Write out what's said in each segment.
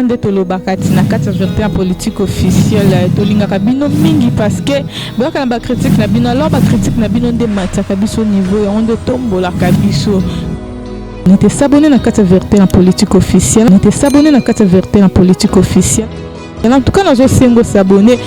nde tolobakati na kati vérité politique officielle tolingaka bino mingi parce que boyaka na ba critique na bino alors ba critique na bino nde mataka biso niveau ya onde tombolaka biso. N'était s'abonner na kati vérité en politique officielle. N'était s'abonner na kati vérité en politique officielle. Et en tout cas nous aussi s'abonner.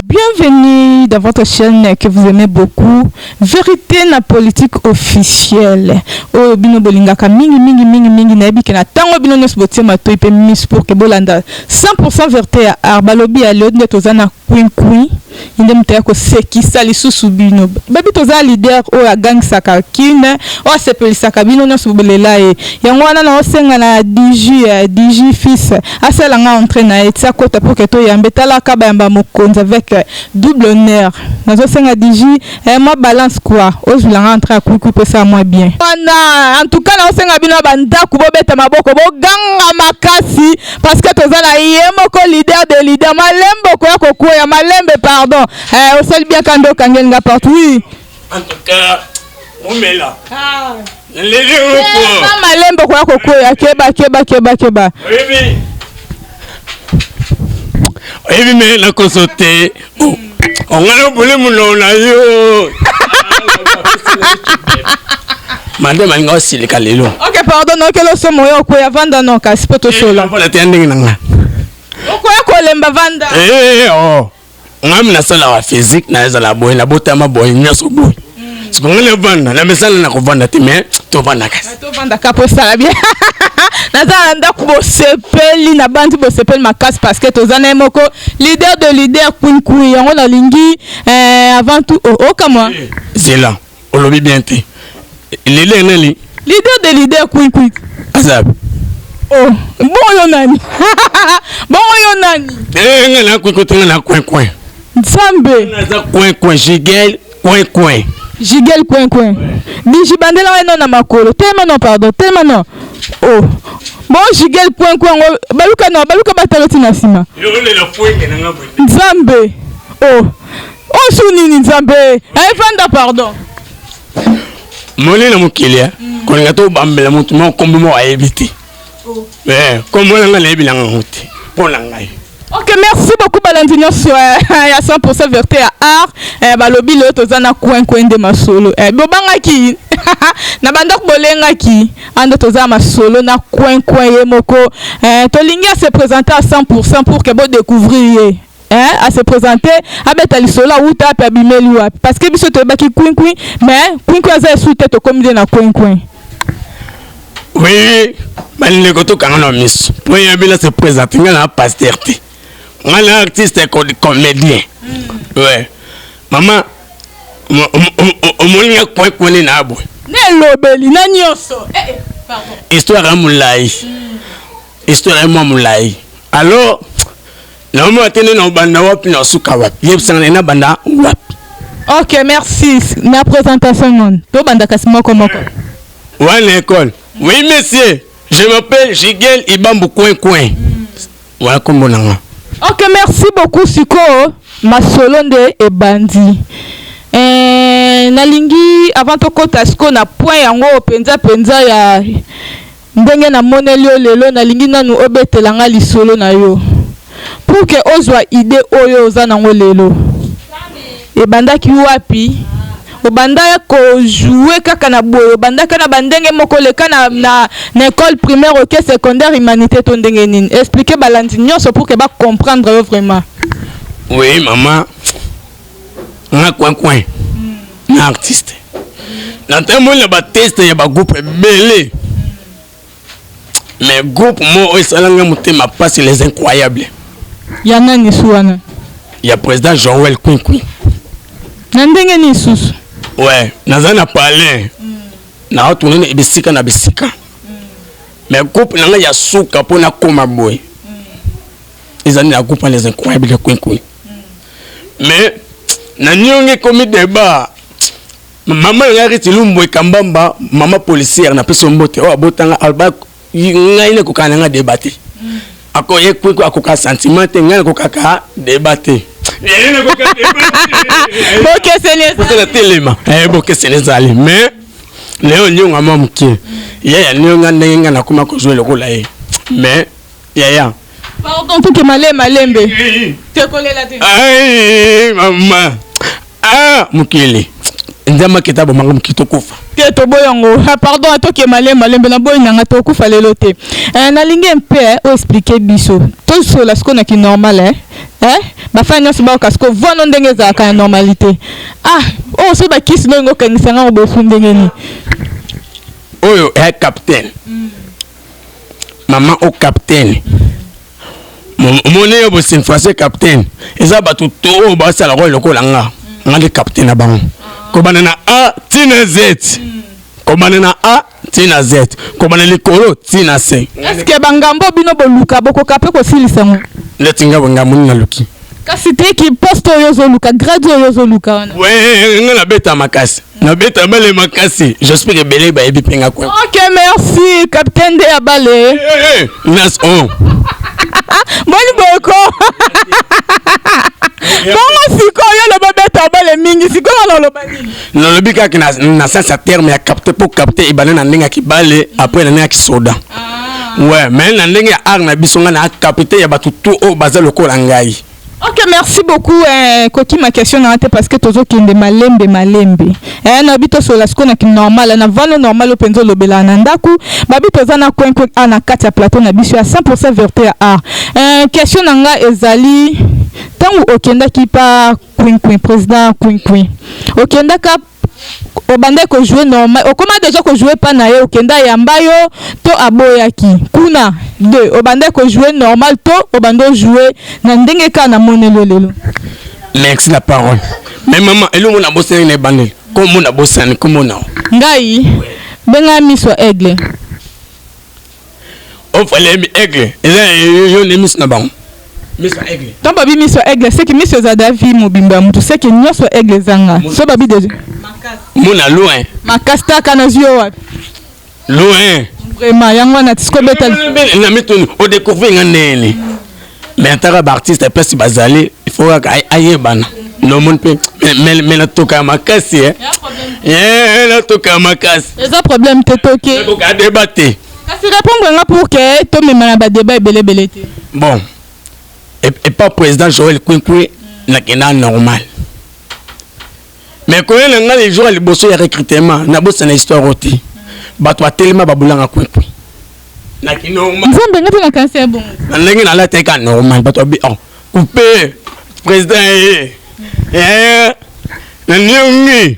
Bienvenue dans votre chaîne que vous aimez beaucoup, Vérité na politique officielle. Oh bino bolingaka mingi na ebi na tango bino nyos botie mato ipe mis pour que bolanda 100% vérité à arbalobi à l'autre tozana queen inde mutaya ko sekisa lisusu bino babi toza leader o ya gang saka kine o sepelisaka bino nyos bolela e yango wana na osenga na DG fils asala nga entrer na etia kota pour que to yambe tala ka ba yamba mokonza avec double honneur nazo senga DG ma balance quoi ozula nga entrer akuku pesa moi bien en tout cas na osenga bino banda ku bobeta maboko bo ganga makasi parce que toza na yemoko leader de leader malembo ko ya kokoya malembe pardon au seul bien quand on gagne partout oui en tout cas on met là les malembo ko ya kokoya keba oui mais la consulter on a voulu mon na yo Madame manga aussi le kalelo. OK pardon non que le somo yo ko ya vanda non ka sipoto sola. Voilà tending nanga. Oko ya ko lemba vanda. Oh. Ngam na sala wa physique na za la boy na botama boy nyaso boy. Siko ngale vanda na mesala na ko vanda time to vanda kasi. To vanda ka po sala bien. Na za anda ko sepeli na bandi bo sepeli makasi parce que to zana moko leader de leader queen yango na lingi avant tout comme moi. C'est là. On lobby bien té. Leader de leader queen azab oh bon yo nani ngana kwekotanga na coin nzambe naza coin jigel coin diji bandela wa na makolo tellement non pardon tellement non oh bon jigel coin baluka bataloti na sima yo le fuenge na ngabo nzambe oh sunini nzambe vanda pardon Moni na mukilia ko ngato bambela mutu mo kombo mo ayebiti comme on a les bilans en route pour l'anglais. OK merci beaucoup Balandino sur à 100% vérité à art balobi le tozana coin de masolo bobanga ki na banda bolenga ki ando tozana masolo na coin yemoko to lingi à se présenter à 100% pour que bo découvrir à se présenter abeta lisola uta pa bimeli wa parce que biso to baki queen mais queen za suite to comme na coin. Oui, mais les gars quand on a mis pour y aller se présenter na pasteur té on artiste comédien ouais maman o molinga coin na abo ne lobeli na nyoso pardon histoire amulai alors na mo atene na banda wapi na suka wapi yebsana na banda wapi. OK merci ma présentation non to banda kasimoko moko one école. Oui monsieur, je m'appelle Jigel Ibambu coin. Voilà comme nanga. OK merci beaucoup Siko Masolonde et Bandi. Nalingi avant to kota Siko na point yango penza ya ndenge na monelio lelo nalingi nanu obetelanga lisolo na yo. Pour que ozwa idée oyo za nango lelo. E banda ki wapi? Obanda ko jouer kaka na boyo banda kana bandenge moko leka na école primaire OK secondaire humanité to ndenge nini expliquer balandi nyonso pour que ba comprendre vraiment. Oui maman na coin na artiste na temo le ba test ya ba groupe belé mais groupe mo esalanga mutema passe les incroyables ya nani suwana ya président Joël Queen na ndenge ni susu. Ouais, nazana parler. Na otunene bisika na bisika. Mais groupe nanga ya suka pona koma boy. Ezani na groupe les incroyables queen. Mais na nyonge komi débat. Maman ngari tilumbo ekambamba, maman policière na peso mbote. O abotanga alba ngaine ko kananga débattre. Ako ye kwiko akoka sentiment ngana ko kaka débattre. Boke senezali mais Léon Nyonga Mamke yaya nionga ndenga na kuma ko jouer le rôle là mais yaya pardon tout que malembe te kolela te ai mama mukili ndama kitabo mangam kitokufa te to boyongo pardon atoke malembe na boy nanga to kufa lelo te na lingi mpe o expliquer biso to so la skona ki normal ba fanya so ba kasko vono ndenge za ka normalité so ba kisi no ngo kanisa nga bo fundenge ni oyo capitaine maman au capitaine mon bo sin français capitaine eza batu to ba sala ko lokola nga ngandi capitaine na bango ko banana A tina Z ko banana A tina Z ko banana likolo tina C est-ce que bangambo bino boluka boko kapé ko silisa ngo letinga bangambo na luki kasi te ki poste yozo luka grade yozo luka wana nga na beta makasi na beta bale makasi j'espère que belé ba ebi penga kwa OK merci capitaine de abale nas on Boni boko Bongo siko yo le beta bale mingi siko na lo bani na lobi ka na sens terme ya capter pour capter ibana na ndinga ki bale après na ndinga ki soda ouais mais na ndinga ya ar na bisonga na capter ya batu tout au bazal lokola ngai. OK, merci beaucoup. Koki ma question n'a été parce que tozo kinde malembe. Na bito so la skona ki normal na vano normal o penzo lobela na ndaku. Babi toza na coin na kati ya plateau na biso ya 100% verté à art. Question nanga ezali tangu okenda ki pa Queen président Queen. Okenda ka obande ko jouer normal okoma déjà ko jouer pa na ye okenda yambayo to aboyaki kuna deux obande ko jouer normal to obande jouer na ndenge ka na monelo lelo. Merci la parole mais maman elo mona bosani na bandel ko mona bosani ko mona ngai benga miso aigle o fale mi aigle yo ne mis na bango miso aigle ton babi miso aigle c'est que miso za David mobimba mutu c'est que nyoso aigle zanga so babi déjà mona loin makasta kana zio wapi loin vraiment yango na tisko betal na mituni o découvrir nganene mais tara ba artiste place bazali il faut ayebana no mon pe mais na toka makasi na toka makasi eza problème te toke ko ka débattre kasi répondre nga pour que to mema na ba débat belé te bon et pas président Joël Queen na kena normal. Mais quand on a les jours les bossos de recrutement, na bosse na histoire oti. Bato tellement babulanga Queen. Na ki normal. Nzambe ngati na cancer bon. Na ndenge na la teka normal bato bi coupé président na nyongi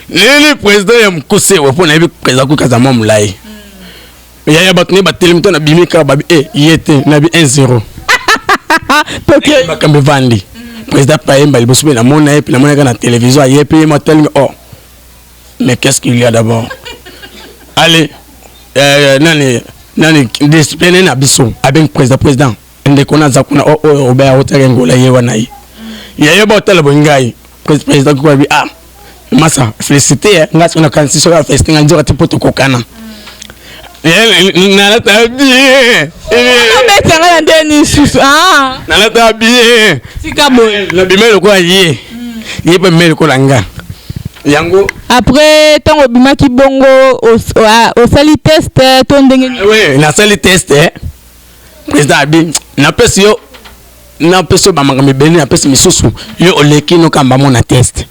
nini président ya mkose wapo na bi président ku kazama mulai. Ya bato ne batelimto na bimika babi yete na bi 1-0. Toke bakambe vandi président Payemba il bosse na mona et puis na mona na télévision ayepe motel mais qu'est-ce qu'il y a d'abord allez nani discipline na biso avec président ende kona zakuna oba hotel ngola yewa nai yeye botel bongai président ko bi massa féliciter ngasi na kansi so la feste nganjo ka tipo to kokana nalata bien betanga ndeni susu nalata bien sika boy la bimelo ko ye pe melo ko langa yango après tango bimaki bongo au sali test to ndenge oui na sali test président abi na pesio ba mangami beni na pesi misusu yo oleki no kamba mona test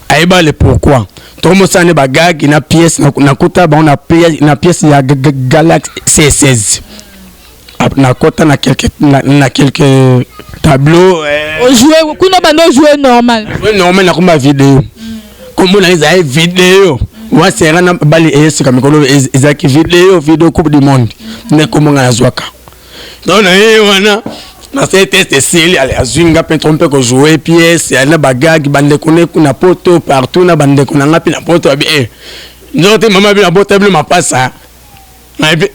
aiba le pourquoi Tomo sane bagag na pièce na kota ba on a pièce ya Galaxy C16 na kota na quelques tableaux on jouer kuno bando jouer normal na kuma vidéo comme na za vidéo wa sera na bali esi kamikolo ezaki vidéo coupe du monde ne comme ngana zwaka donc na wana na ces tests sili ale azinga pe tromper ko jouer pièce na bagag bande ko na poto partout na bande ko na ngapi na poto abi nzote mama bi na botable ma passa na bi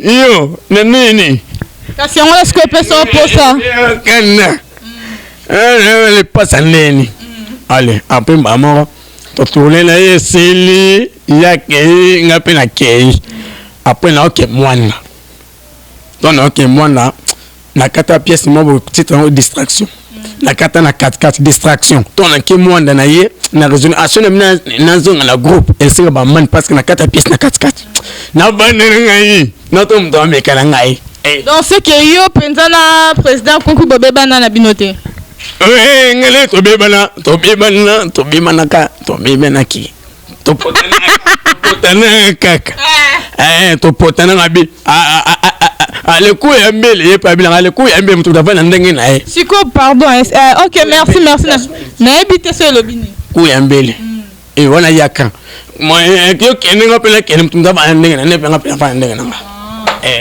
yo na nini kasi on laisse que personne posa kana le passa nini allez après maman to tourner na sili ya ke ngapi na ke après na ok mwana donc ok mwana na kata pièce mo petite distraction na kata na 4 distraction to na ke mwanda na ye na raison action na zonga na groupe elle sera ba man parce que na kata pièce na 4 na bande ngai na to mto ameka ngai donc c'est que yo pensana président konku bobeba na binote ngele to bebana ka to bebana ki to potana kaka to potana ngabi ale ku ya mbele ye pa bila ale ku ya mbele mtu davana ndenge na ye siko pardon OK merci na ebite so lobini ku ya mbele wana yaka mo yo kene ngapela kene mtu davana ndenge na ne penga penga ndenge na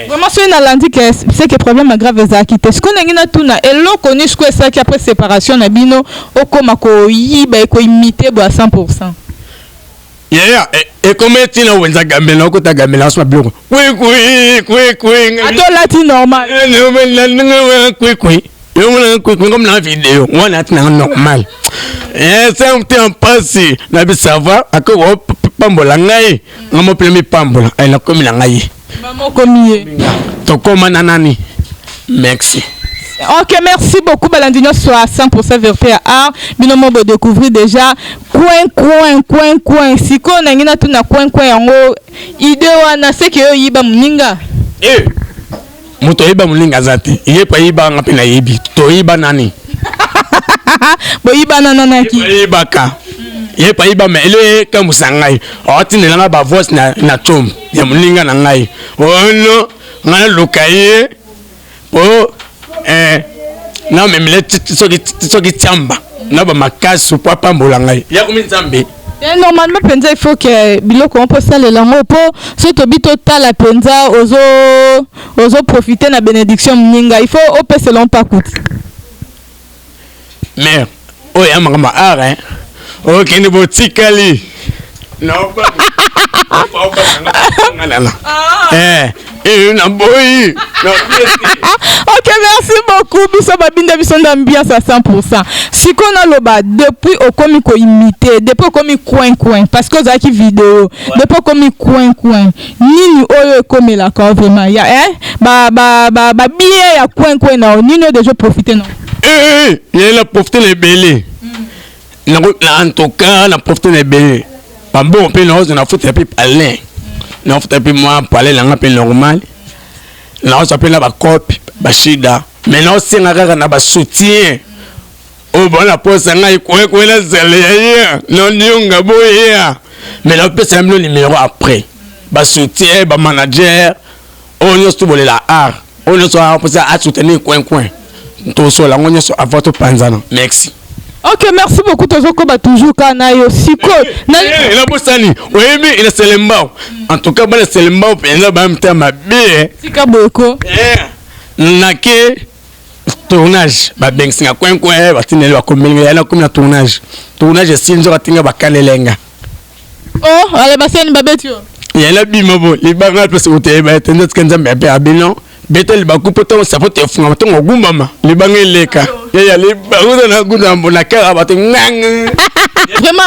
vraiment c'est na lundi que c'est que problème grave za kite ce qu'on ngina tuna elo connu ce que ça qui après séparation na bino okoma ko yiba ko imiter bo à 100%. Et comment tu as wenza gamela ko ta gamela so bloko kwe ato lati normal kwe comme la vidéo on a tena normal c'est un temps passé na bi savoir ako pambola ngai ngamo premier pambola elle a comme la ngai maman komié to koma nanani merci. OK, merci beaucoup Balandino soit 100% vérité à binomo bo découvrir déjà coin si ko na ngina tuna coin yango idée wana c'est que yiba muninga moto yiba muninga zati yepa yiba ngapi na yibi to yiba nani bo yiba nana ki yiba ka yepa yiba mele ka musangai otinela nga ba voice na chom ya muninga na ngai ono ngana lokaye po na memele soki tiamba na ba makasi po pambola ngai ya komi nzambe normalement penza il faut que biloko on peut saler la mo po so to bito tala penza ozo profiter na bénédiction mninga il faut op selon pas coûte mais oya mama ara OK ni botikali na ba OK, merci beaucoup. Biso babinde biso d'ambiance à 100%. Si qu'on a loba depuis au komi ko imiter, depuis au komi coin parce que za ki vidéo, depuis au komi coin nini oyo komi la ka vraiment ya ba billet ya coin na nini déjà profiter non. Il a profité les belés. En tout cas, on a profité les belés. Pas bon, puis on a foutu un peu parler. On a foutu un peu moi parler la peu normal. On s'appelle la copie, bashida. Maintenant, c'est un soutien. Oh, bon, la pose, on a quoi la zèle. Non, nyonga boya. Mais là, on peut s'amener le numéro après. Ba soutien, ba manager. On y a tout volé la art. On y a soutenir coin. Tout ça, là, on y a à votre panzana. Merci. OK, merci beaucoup Tozoko ba toujours kana yo siko. Na bosani. Oui, mais il est Selembao. En tout cas, ba Selembao penza ba mta mabe. Sika boko. Nake tournage ba bengsinga coin ba tinelo ba komelinga yana comme na tournage. Tournage sinzo katinga ba kalelenga. Oh, ale ba seni ba betio. Yana bimobo, libanga place hotel ba tenda tkanza mbe abino. Betel ba kupoto sa foto funga to ngumama libanga leka ya libango na gudambo na kara ba ngang vraiment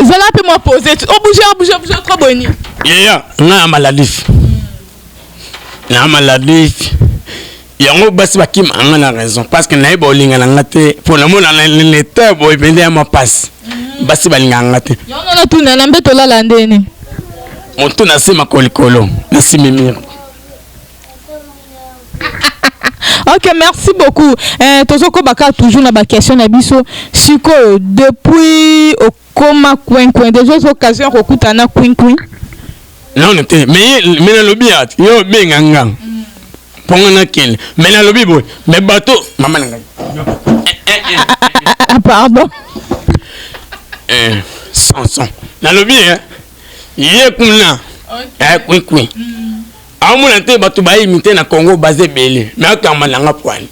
zala peut moi poser bouger trop boni ya na maladif yango basi ba kim anga na raison parce que na ibo linga na ngate pour na mona na l'état boy bende ya ma passe basi ba linga ngate yango na tuna na mbeto la landeni monto na sima kolikolo na simimir. OK, merci beaucoup. Tozoko baka toujours na ba question na biso. Siko depuis au koma coin des autres occasions kokutana coin. Non, mais na lobi at yo benganga. Ponga na kel. Mais na lobi boy, mais bateau mama nanga. Pardon. Sanson. Na lobi ye kuna. Coin. Amuna te batu ba imiter na Congo basé belé mais akamba nanga poani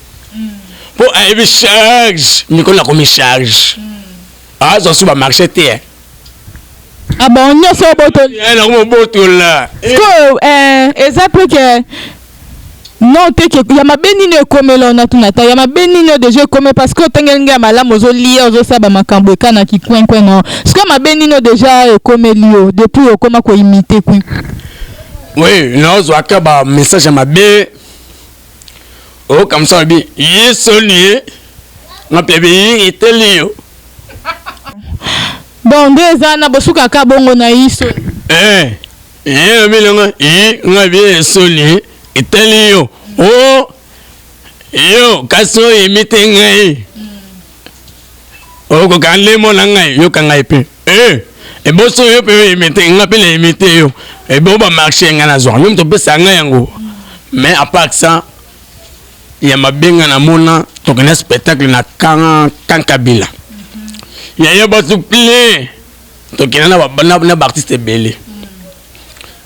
pour aibi charge nikola comme charge zo suba marché te bon nyo so botol na mo botola ko exemple que non te que ya mabeni ne komelo na tunata ya mabeni ne déjà comme parce que tengenga malamu zo lié zo saba makambo kana ki coin non ce que mabeni ne déjà komelio depuis o koma ko imiter coin. Oui, nous avons un message à ma bé. Oh, comme ça, bien. Il est sonné. nga pebi itelio bon ndeza na bosuka ka bongo na iso bilanga nga bi soli itelio o yo kaso imite ngai o ko kanle mo na ngai yo ka ngai pe e boso yo pe imite nga pe le imite yo e bo ba marché nga na zo yo mto pesa nga yango mais à part ça ya mabenga na mona to kana spectacle na kankabila ya basu ple to kina na ba artiste belé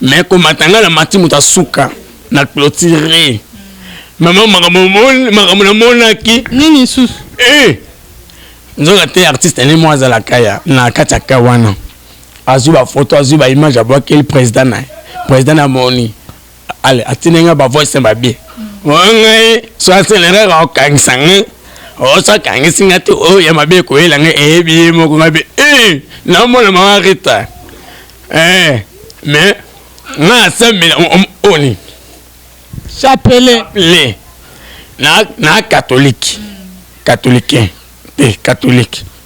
mais comme matanga la mati muta suka na clôturer maman makamona mona ki nini sus nzoka te artiste ni moi za la kaya na kata kawana azuba photo azuba image abwa quel président na moni allez atinenga ba voice ba bien wangai so aselera ka kangsanga o so kangisinga te o ya mabe ko elanga ebi mo ko ngabe na mona marita mais na samela oni chapelé na catholique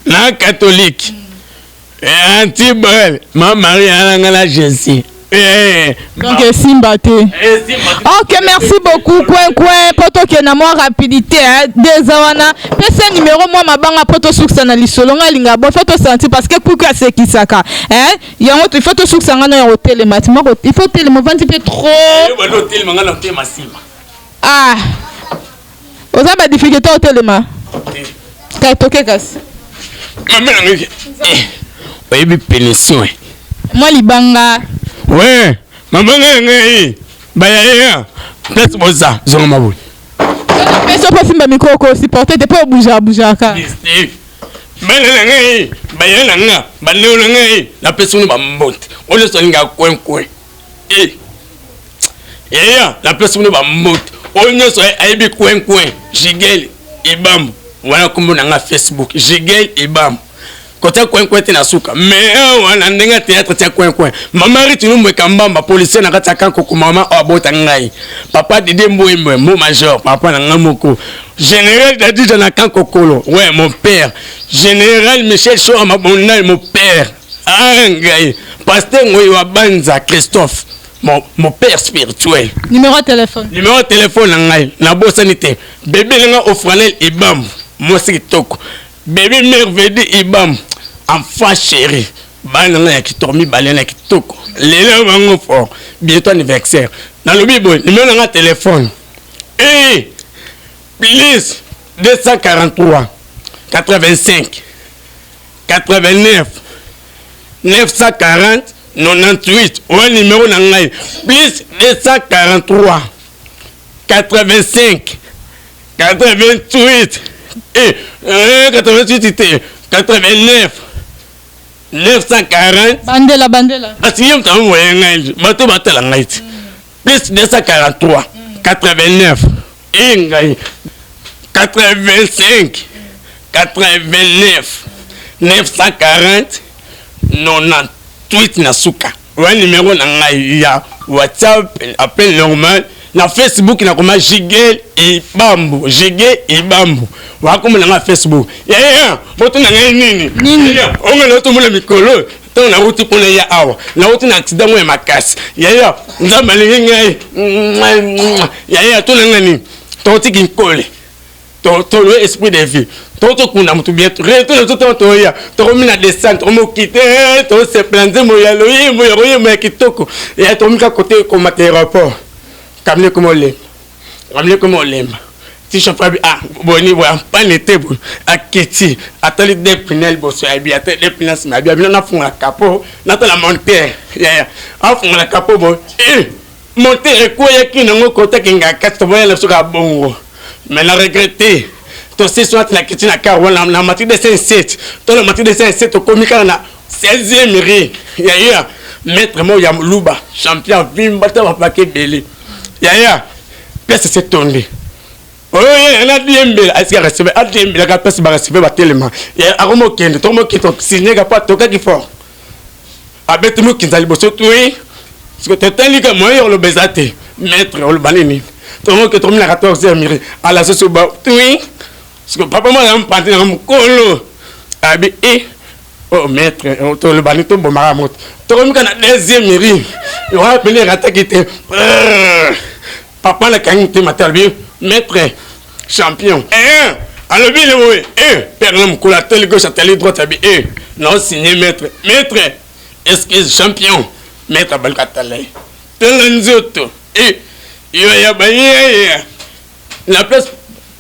na catholique anti-bol ma Marie alanga Jésus donc simba te ok merci beaucoup kwen poto ke na moi rapidité des wana pesa numéro moi mabanga poto suksa na lisolo nga linga bon faut to sentir parce que kuku asekisaka yango il faut to suksa nga na hotel matima il faut tellement vendre peu trop hotel manga na hotel masima oza ba difficulté hotel ma ka toke kas mamela ngi oyebi pénition moi libanga ouais maman ngai baya place boza zonga mabuli peso po simba micro ko supporter de po bouger ka bana ngai baya nga banelo ngai la personne ba mbote ole so nga kwen la personne ba mbote onyo so aibi kwen jigel ibam wana kumbu na nga Facebook jigel ibam côté coin te na suka mais wana ndenga théâtre tia coin mama ritinu mwe kambamba policier na kata kanko ko mama abota ngai papa dide mbwembe mo major papa na ngamoko général dadija na kanko kolo ouais mon père général Michel Cho mabonal mon père ngai pasteur ngoyi wa banza Christophe mon père spirituel numéro de téléphone ngai na bosanité bébé nga Ofranel ibam mo sikitoko bébé merveille ibam enfant chéri bana ya kitormi balena kitoko lelo bango fort bientôt anniversaire na lobi boy numéro na téléphone plus 243 85 89 940 98 ou numéro na ngai plus 243 85 88 88 89 940 bandela asiyem tamu moyenga bato batela ngai plus 243 89 ingai 85 89 940 98 na suka wa numéro na ngai ya WhatsApp appel normal na Facebook na koma Jigel Ibambu wakoma na Facebook boto na ngai nini onga na to mona mikolo to na ruti pona ya awa na ruti na accident mo makasi nzamba lingai to na ngani to tiki nkole to le esprit de vie to kuna mutu bien to ya to mina descente mo quitter to se planter mo ya loyi mo ya kitoko ya to mika côté comme aéroport kamle comme olemba si je fais boni bo pas l'été bo aketi atali des pinel bo so abi atali des pinel na abi na fond la capot na la monter en fond la capot bo monter ko ya ki na côté kinga kasto bo la suka bongo mais la regretter to c'est soit la kitchen na car wala na mati de 57 to la mati de 57 komika na 16e ri maître mo ya luba champion vimba ta va paquet belé place c'est tombé on a dit mbele est-ce que recevoir a dit mbele ka place ba recevoir ba tellement akomo kende to mo kito signer ka pas to ka ki fort abet mo kinzali boso tué parce que totali ka moyo le bezate maître le banini to mo que to na 14e miri à la soso ba tué parce que papa moi me panté na mukolo abi oh maître to le banito bomara moto to comme kana deuxième mairie il va appeler attaquer papa la kangité matalbi maître champion alors bien le père l'homme coulatel gauche atelier droite abi non signé maître est-ce champion maître balkatale tel nzoto yo ya baye la place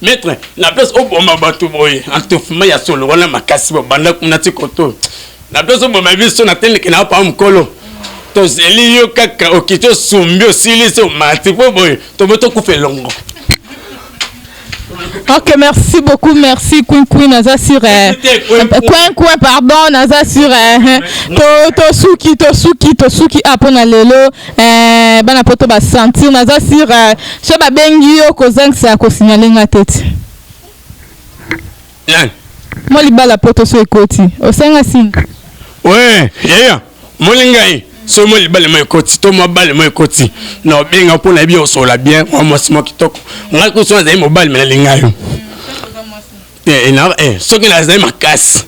maître la place au bomba batu boy antofuma ya solo wana makasi banda kuna tikoto la place au bomba biso na tele kina pa mkolo to zeli yo kaka okito sumbi osili so mati po boy to boto kufelongo. Ok, merci beaucoup, merci Queen Naza sur Queen pardon Naza sur Tosuki apona lelo bana poto ba sentir Naza sur so ba bengi yo kozang sa ko signaler nga tete mo libala poto so ekoti osenga sin ouais molingai so mo libala mo ekoti to mo bale mo ekoti no benga pona bi osola bien mo simo kitoko nga ko so za mo bale mena lingayo ce que la zone casse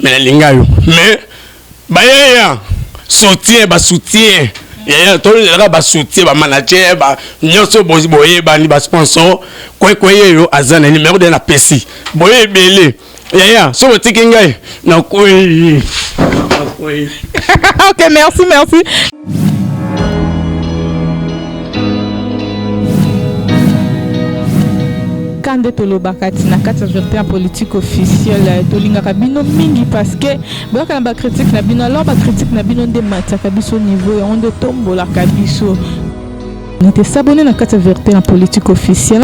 mais lingayo mais baya soutien ya to le ba soutien ba manager ba nyoso boye ba ni ba sponsor quoi yo azana numéro de la PC boye belé ya so mo tikingai na koyi ok merci Kande tolobakati na kati ya verité politique officielle tolingaka bino mingi parce que boka na ba critique na bino alors ba critique na bino nde mataka biso niveau ya onde tombola kabiso n'était s'abonner na kati ya verité politique officielle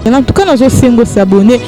en tout cas nous sengo s'abonner